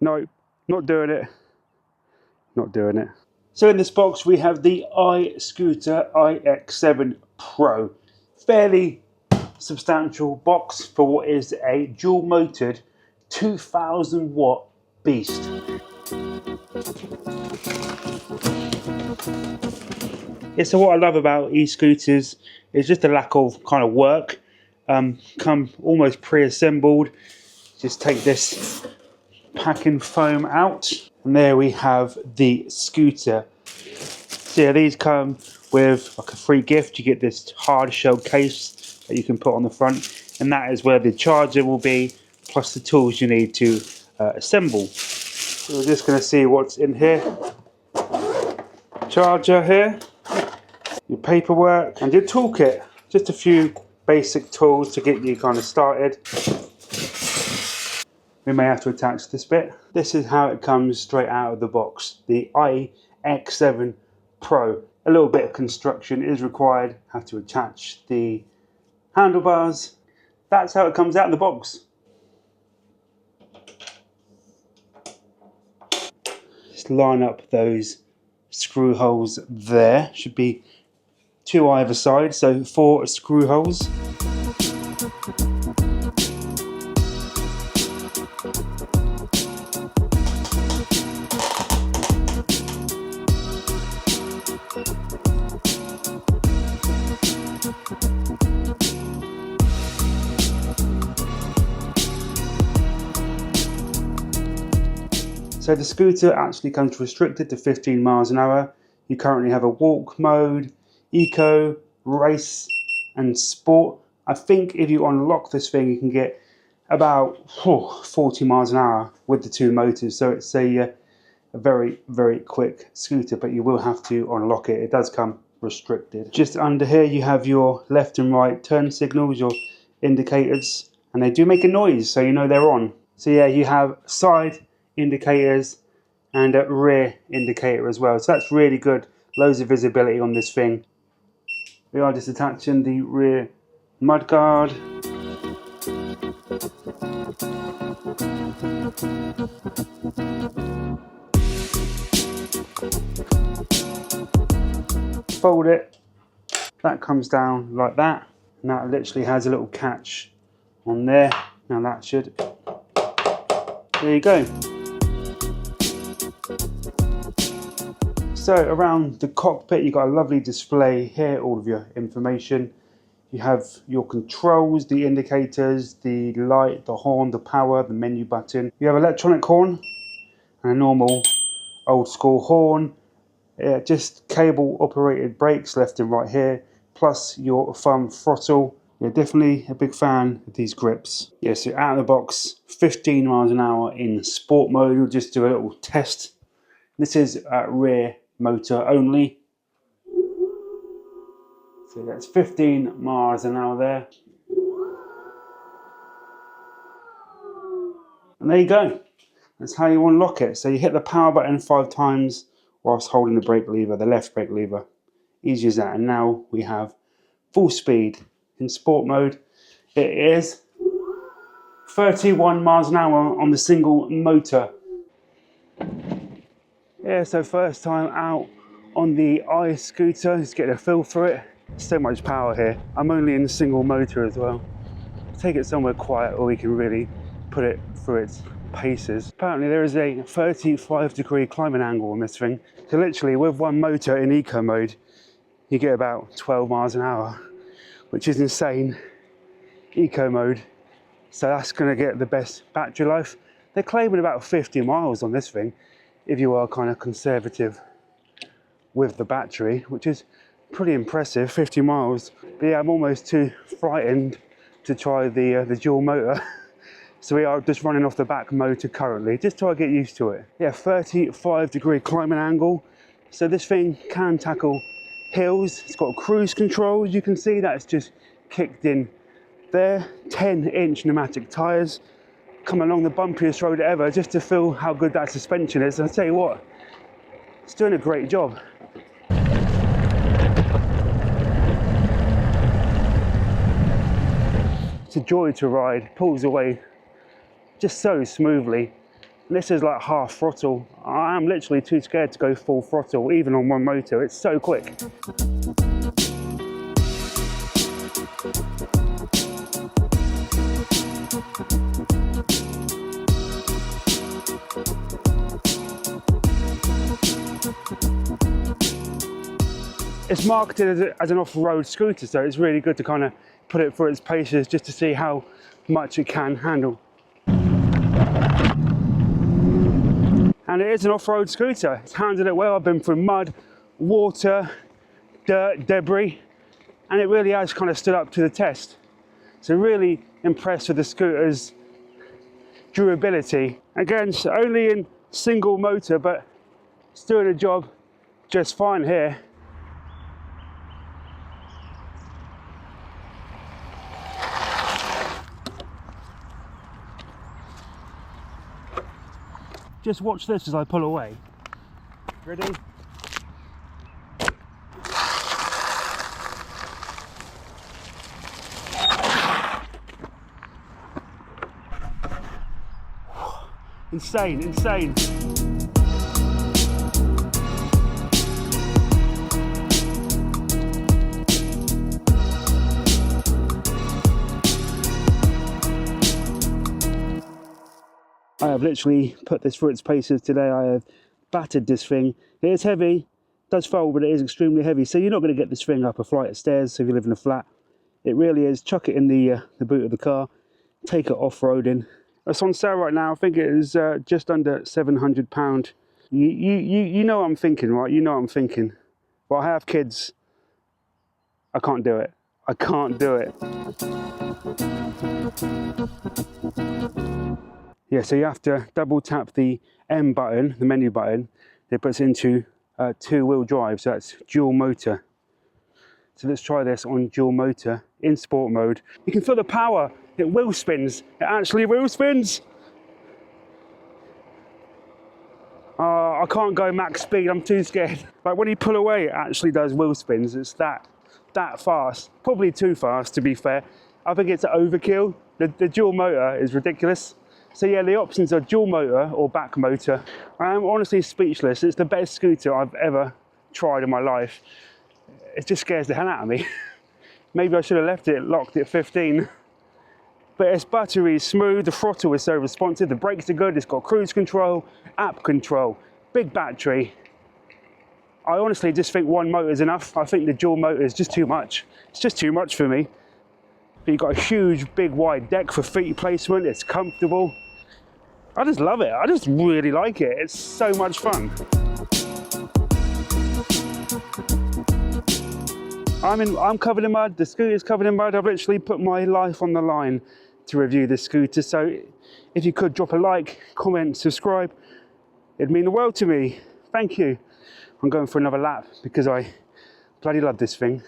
No, not doing it. Not doing it. So in this box we have the iScooter IX7 Pro. Fairly substantial box for what is a dual motored 2000 watt beast. Yeah, so what I love about e-scooters is just the lack of kind of work. Come almost pre-assembled. Just take this packing foam out, and there we have the scooter. So yeah, these come with like a free gift. You get this hard shell case that you can put on the front, and that is where the charger will be, plus the tools you need to assemble. So we're just going to see what's in here. Charger here, your paperwork, and your toolkit. Just a few basic tools to get you kind of started. We may have to attach this bit. This is how it comes straight out of the box. The iX7 Pro. A little bit of construction is required. Have to attach the handlebars. That's how it comes out of the box. Just line up those screw holes there. Should be 2 either side, so 4 screw holes. So the scooter actually comes restricted to 15 miles an hour. You currently have a walk mode, eco, race and sport. I think if you unlock this thing you can get about 40 miles an hour with the 2 motors. So it's a very, very quick scooter, but you will have to unlock it. It does come restricted. Just under here you have your left and right turn signals, your indicators, and they do make a noise so you know they're on. So yeah, you have side indicators and a rear indicator as well, so that's really good. Loads of visibility on this thing. We are just attaching the rear mudguard. Fold it, that comes down like that, and that literally has a little catch on there. Now that should, there you go. So around the cockpit you've got a lovely display here, all of your information. You have your controls, the indicators, the light, the horn, the power, the menu button. You have electronic horn and a normal old school horn. Just cable operated brakes left and right here, plus your thumb throttle. Yeah, definitely a big fan of these grips. Yeah, so out of the box, 15 miles an hour in sport mode. We'll just do a little test. This is rear motor only. So that's 15 miles an hour there. And there you go. That's how you unlock it. So you hit the power button 5 times whilst holding the brake lever, the left brake lever. Easy as that. And now we have full speed in sport mode. It is 31 miles an hour on the single motor. Yeah, so first time out on the iScooter, just getting a feel for it. So much power here. I'm only in single motor as well. Take it somewhere quiet where we can really put it through its paces. Apparently there is a 35-degree climbing angle on this thing. So literally with one motor in eco mode, you get about 12 miles an hour, which is insane. Eco mode. So that's gonna get the best battery life. They're claiming about 50 miles on this thing, if you are kind of conservative with the battery, which is pretty impressive, 50 miles. But yeah, I'm almost too frightened to try the dual motor. So we are just running off the back motor currently, just till I get used to it. Yeah, 35-degree climbing angle. So this thing can tackle hills. It's got cruise control, as you can see, that's just kicked in there. 10-inch pneumatic tyres. Come along the bumpiest road ever just to feel how good that suspension is. And I'll tell you what, it's doing a great job. It's a joy to ride, pulls away just so smoothly. This is like half throttle. I am literally too scared to go full throttle, even on one motor. It's so quick. It's marketed as an off-road scooter, so it's really good to kind of put it through its paces just to see how much it can handle. And it is an off-road scooter. It's handled it well. I've been through mud, water, dirt, debris, and it really has kind of stood up to the test. So really impressed with the scooter's durability. Again, it's only in single motor, but it's doing a job just fine here. Just watch this as I pull away. Ready? Insane, insane. I have literally put this through its paces today. I have battered this thing. It is heavy, does fold, but it is extremely heavy. So you're not going to get this thing up a flight of stairs if you live in a flat. It really is. Chuck it in the boot of the car, take it off-roading. It's on sale right now. I think it is just under £700. You know what I'm thinking, right? You know what I'm thinking. Well, I have kids. I can't do it. I can't do it. Yeah, so you have to double tap the M button, the menu button. It puts into two-wheel drive, so that's dual motor. So let's try this on dual motor in sport mode. You can feel the power. It wheel spins. It actually wheel spins. I can't go max speed. I'm too scared. Like when you pull away, it actually does wheel spins. It's that fast. Probably too fast, to be fair. I think it's overkill. The dual motor is ridiculous. So yeah, the options are dual motor or back motor. I am honestly speechless. It's the best scooter I've ever tried in my life. It just scares the hell out of me. Maybe I should have left it locked at 15. But it's buttery smooth, the throttle is so responsive, the brakes are good, it's got cruise control, app control, big battery. I honestly just think one motor is enough. I think the dual motor is just too much. It's just too much for me. But you've got a huge, big, wide deck for feet placement. It's comfortable. I just love it. I just really like it. It's so much fun. I'm covered in mud. The scooter's covered in mud. I've literally put my life on the line to review this scooter. So if you could drop a like, comment, subscribe, it'd mean the world to me. Thank you. I'm going for another lap because I bloody love this thing.